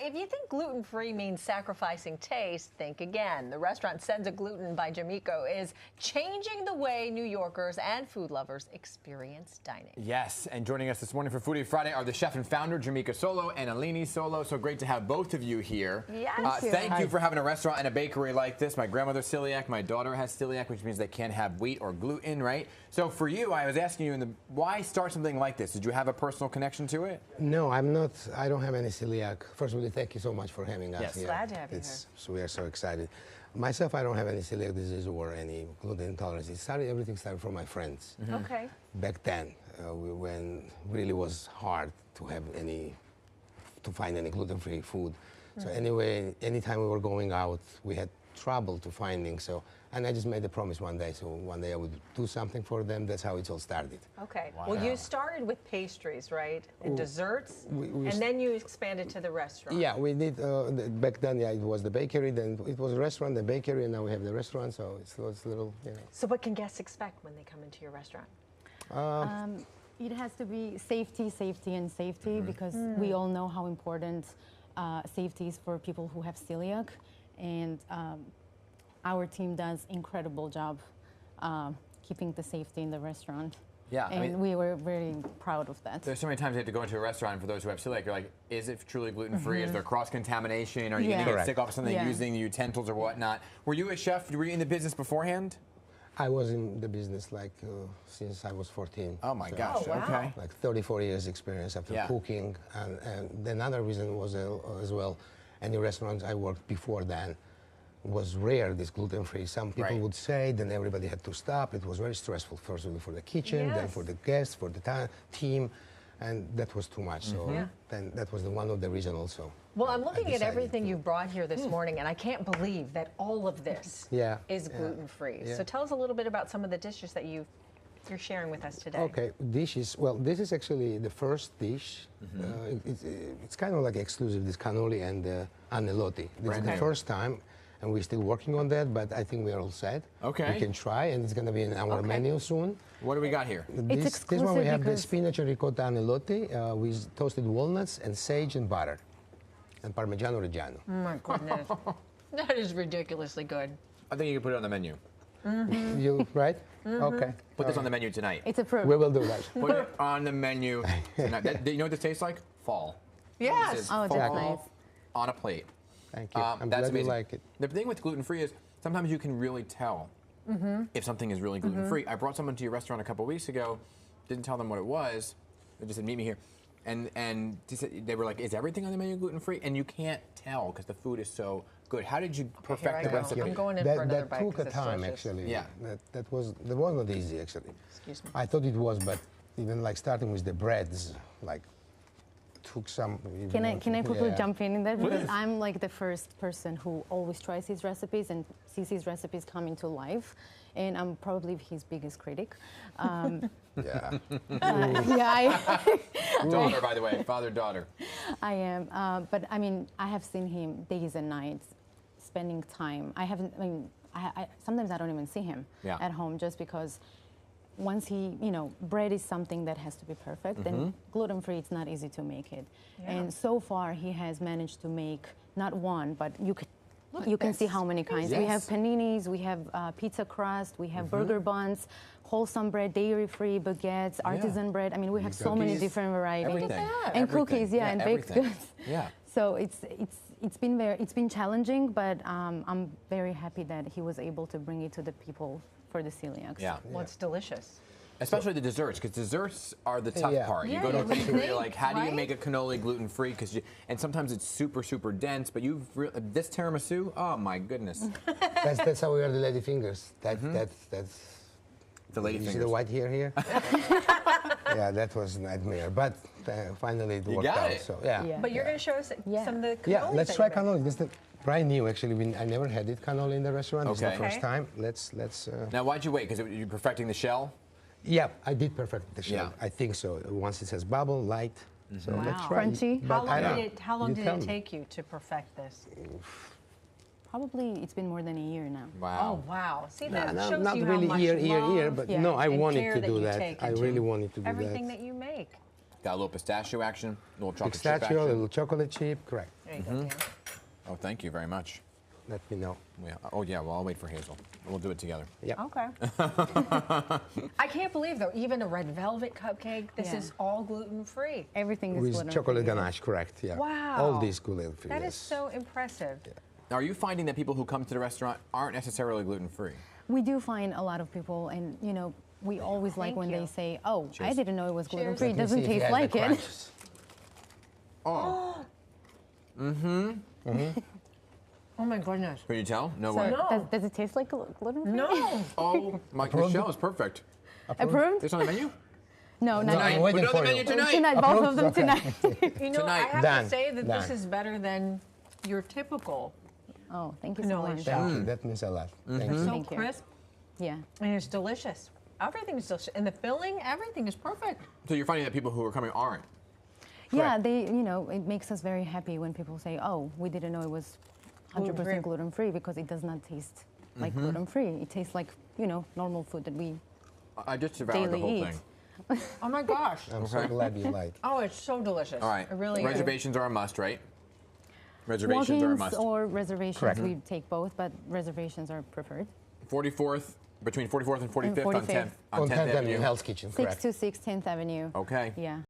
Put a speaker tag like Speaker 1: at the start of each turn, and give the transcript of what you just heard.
Speaker 1: if you think gluten-free means sacrificing taste, think again. The restaurant Senza Gluten by Jemiko is changing the way New Yorkers and food lovers experience dining.
Speaker 2: Yes, and joining us this morning for Foodie Friday are the chef and founder, Jemiko Solo and Elene Solo. So great to have both of you here.
Speaker 1: Yes.
Speaker 2: Thank you for having a restaurant and a bakery like this. My grandmother's celiac, my daughter has celiac, which means they can't have wheat or gluten, right? So for you, I was asking you, why start something like this? Did you have a personal connection to it?
Speaker 3: No, I'm not. I don't have any celiac. First of all, thank you so much for having us here.
Speaker 1: Glad to have you here.
Speaker 3: So we are so excited. Myself, I don't have any celiac disease or any gluten intolerance. Everything started from my friends.
Speaker 1: Okay.
Speaker 3: Back then, when really was hard to find any gluten-free food. So anyway, anytime we were going out, we had trouble to finding. And I just made a promise one day. So one day I would do something for them. That's how it all started.
Speaker 1: Okay. Wow. Well, you started with pastries, right? And desserts, and then you expanded to the restaurant.
Speaker 3: Yeah, we did. Back then, it was the bakery. Then it was a restaurant, the bakery, and now we have the restaurant. So it's a little,
Speaker 1: So what can guests expect when they come into your restaurant?
Speaker 4: It has to be safety, safety, and safety, because we all know how important safety is for people who have celiac, and our team does incredible job keeping the safety in the restaurant.
Speaker 2: Yeah,
Speaker 4: and we were very proud of that.
Speaker 2: There's so many times you have to go into a restaurant for those who have celiac. You're like, is it truly gluten-free? Is there cross-contamination? Are you going to get sick off something using the utensils or whatnot? Were you a chef? Were you in the business beforehand?
Speaker 3: I was in the business since I was 14.
Speaker 2: Oh my gosh!
Speaker 1: Oh, wow.
Speaker 2: Okay.
Speaker 3: Like 34 years experience after cooking, and another reason was as well, any restaurants I worked before then was rare, this gluten-free. Some people would say, then everybody had to stop. It was very stressful, first of all for the kitchen, then for the guests, for the team, and that was too much. So then that was one of the reasons also.
Speaker 1: Well, I'm looking at everything you've brought here this morning, and I can't believe that all of this is gluten-free. So tell us a little bit about some of the dishes that you're sharing with us today.
Speaker 3: Okay, dishes. Well, this is actually the first dish. It's kind of like exclusive, this cannoli and agnolotti. This is the first time, and we're still working on that, but I think we are all set.
Speaker 2: Okay.
Speaker 3: We can try, and it's going to be in our menu soon.
Speaker 2: What do we got here?
Speaker 3: This one we have the spinach and ricotta agnolotti with toasted walnuts and sage and butter, and Parmigiano Reggiano.
Speaker 1: Oh my goodness. That is ridiculously good.
Speaker 2: I think you can put it on the menu.
Speaker 3: You, right? Okay.
Speaker 2: Put this on the menu tonight.
Speaker 4: It's approved.
Speaker 3: We will do that.
Speaker 2: Put it on the menu tonight. Do you know what this tastes like? Fall.
Speaker 1: Yes.
Speaker 2: This is
Speaker 4: Oh,
Speaker 2: fall
Speaker 4: that's nice.
Speaker 2: on a plate.
Speaker 3: Thank you. I'm
Speaker 2: That's
Speaker 3: glad
Speaker 2: amazing.
Speaker 3: you like it.
Speaker 2: The thing with gluten-free is sometimes you can really tell if something is really gluten-free. I brought someone to your restaurant a couple weeks ago, didn't tell them what it was. They just said, meet me here. And they were like, is everything on the menu gluten-free? And you can't tell because the food is so good. How did you perfect the recipe?
Speaker 1: I'm going in for another bite.
Speaker 3: That took a
Speaker 1: 'cause it's
Speaker 3: time,
Speaker 1: delicious.
Speaker 3: actually.
Speaker 2: Yeah.
Speaker 3: That was not easy, actually.
Speaker 1: Excuse me.
Speaker 3: I thought it was, but even like starting with the breads, like took some.
Speaker 4: Can I quickly jump in there? Because I'm like the first person who always tries his recipes and sees his recipes coming to life, and I'm probably his biggest critic.
Speaker 3: Yeah.
Speaker 2: Daughter, by the way, father-daughter.
Speaker 4: I am, but I mean, I have seen him days and nights spending time. I haven't. I mean, sometimes I don't even see him at home just because. Once bread is something that has to be perfect, and gluten-free, it's not easy to make it. Yeah. And so far, he has managed to make not one, but you can see how many kinds. Yes. We have paninis, we have pizza crust, we have burger buns, wholesome bread, dairy-free baguettes, artisan bread. I mean, we have so many different varieties.
Speaker 2: Everything.
Speaker 4: And cookies, and baked goods.
Speaker 2: Yeah.
Speaker 4: So it's been challenging, but I'm very happy that he was able to bring it to the people for the celiacs.
Speaker 2: Yeah.
Speaker 1: Well, it's delicious.
Speaker 2: Especially the desserts, because desserts are the tough part. You go to a bakery, you're like, how do you make a cannoli gluten-free? And sometimes it's super, super dense, but this tiramisu, oh my goodness.
Speaker 3: That's how we are the lady fingers. That's
Speaker 2: the lady fingers.
Speaker 3: See the white hair here? Yeah, that was a nightmare, but finally it worked out.
Speaker 2: It.
Speaker 3: So yeah.
Speaker 1: But you're going to show us some of the cannolis.
Speaker 3: Yeah, let's try cannoli. This is brand new, actually. I never had it cannoli in the restaurant.
Speaker 2: Okay.
Speaker 3: It's the first time. Let's.
Speaker 2: Now, why'd you wait? Because you're perfecting the shell.
Speaker 3: Yeah, I did perfect the shell. I think so. Once it says bubble, light. So let's try.
Speaker 4: Crunchy.
Speaker 1: How long did it take you to perfect this?
Speaker 4: Probably it's been more than a year now.
Speaker 1: Wow. Oh, wow. See, that shows
Speaker 3: not
Speaker 1: you
Speaker 3: really
Speaker 1: how much
Speaker 3: year, but no, I wanted to do that.
Speaker 1: I
Speaker 3: really wanted to do
Speaker 1: everything that you make.
Speaker 2: Got a little pistachio action, a little chocolate chip
Speaker 3: Pistachio, a
Speaker 2: action.
Speaker 3: little chocolate chip, correct.
Speaker 1: There go, yeah.
Speaker 2: Oh, thank you very much.
Speaker 3: Let me know.
Speaker 2: Yeah. Oh, yeah. Well, I'll wait for Hazel. We'll do it together.
Speaker 3: Yeah.
Speaker 1: Okay. I can't believe, though, even a red velvet cupcake, this is all gluten-free.
Speaker 4: Everything is
Speaker 3: With
Speaker 4: gluten-free.
Speaker 3: chocolate ganache, correct? Yeah.
Speaker 1: Wow.
Speaker 3: All these gluten-free.
Speaker 1: That
Speaker 3: yes.
Speaker 1: is so impressive.
Speaker 2: Now, are you finding that people who come to the restaurant aren't necessarily gluten-free?
Speaker 4: We do find a lot of people, and you know, we always like
Speaker 1: Thank
Speaker 4: when
Speaker 1: you.
Speaker 4: they say, "Oh, I
Speaker 2: Cheers.
Speaker 4: didn't know it was
Speaker 1: Cheers.
Speaker 4: gluten-free. It
Speaker 3: Let me
Speaker 4: doesn't
Speaker 3: see if
Speaker 4: taste
Speaker 3: has the
Speaker 4: like it."
Speaker 3: crunches.
Speaker 1: Oh, my goodness.
Speaker 2: Can you tell? No
Speaker 4: So
Speaker 2: way.
Speaker 1: No.
Speaker 4: does it taste like gluten-free?
Speaker 1: No.
Speaker 2: Oh, my
Speaker 3: Approved?
Speaker 2: shell is perfect.
Speaker 4: Approved?
Speaker 2: It's on the menu?
Speaker 4: No,
Speaker 3: No,
Speaker 4: not
Speaker 3: I'm
Speaker 4: tonight.
Speaker 3: waiting
Speaker 2: Put it on
Speaker 3: for
Speaker 2: the menu
Speaker 3: you.
Speaker 2: tonight.
Speaker 4: Tonight, both of them
Speaker 3: Okay.
Speaker 4: tonight.
Speaker 1: You know,
Speaker 2: Tonight.
Speaker 1: I have
Speaker 3: Done.
Speaker 1: to say that this
Speaker 3: Done.
Speaker 1: is better than your typical.
Speaker 4: Oh, thank you so
Speaker 1: Cannoli
Speaker 4: much.
Speaker 1: shell.
Speaker 3: Thank you. That means a lot. Thank you.
Speaker 1: So
Speaker 4: Thank you.
Speaker 1: crisp,
Speaker 4: Yeah.
Speaker 1: and it's delicious. Everything is delicious. And the filling, everything is perfect.
Speaker 2: So you're finding that people who are coming aren't?
Speaker 4: Yeah, they, you know, it makes us very happy when people say, "Oh, we didn't know it was 100%
Speaker 1: Gluten-free.
Speaker 4: gluten-free," because it does not taste like gluten-free. It tastes like, you know, normal food that we
Speaker 2: I just devoured the
Speaker 4: daily
Speaker 2: whole
Speaker 4: eat.
Speaker 2: thing.
Speaker 1: Oh, my gosh.
Speaker 3: I'm so glad you like.
Speaker 1: Oh, it's so delicious.
Speaker 2: All right.
Speaker 1: It really is.
Speaker 2: Reservations are a must, right? Reservations are a
Speaker 4: Walk-ins
Speaker 2: must.
Speaker 4: or reservations,
Speaker 3: Correct.
Speaker 4: we take both, but reservations are preferred.
Speaker 2: 44th, between 44th and 45th on
Speaker 4: 45th.
Speaker 2: 10th,
Speaker 3: On 10th Avenue,
Speaker 2: Avenue.
Speaker 3: Hell's Kitchen, correct.
Speaker 4: 626 10th Avenue.
Speaker 2: Okay.
Speaker 4: Yeah.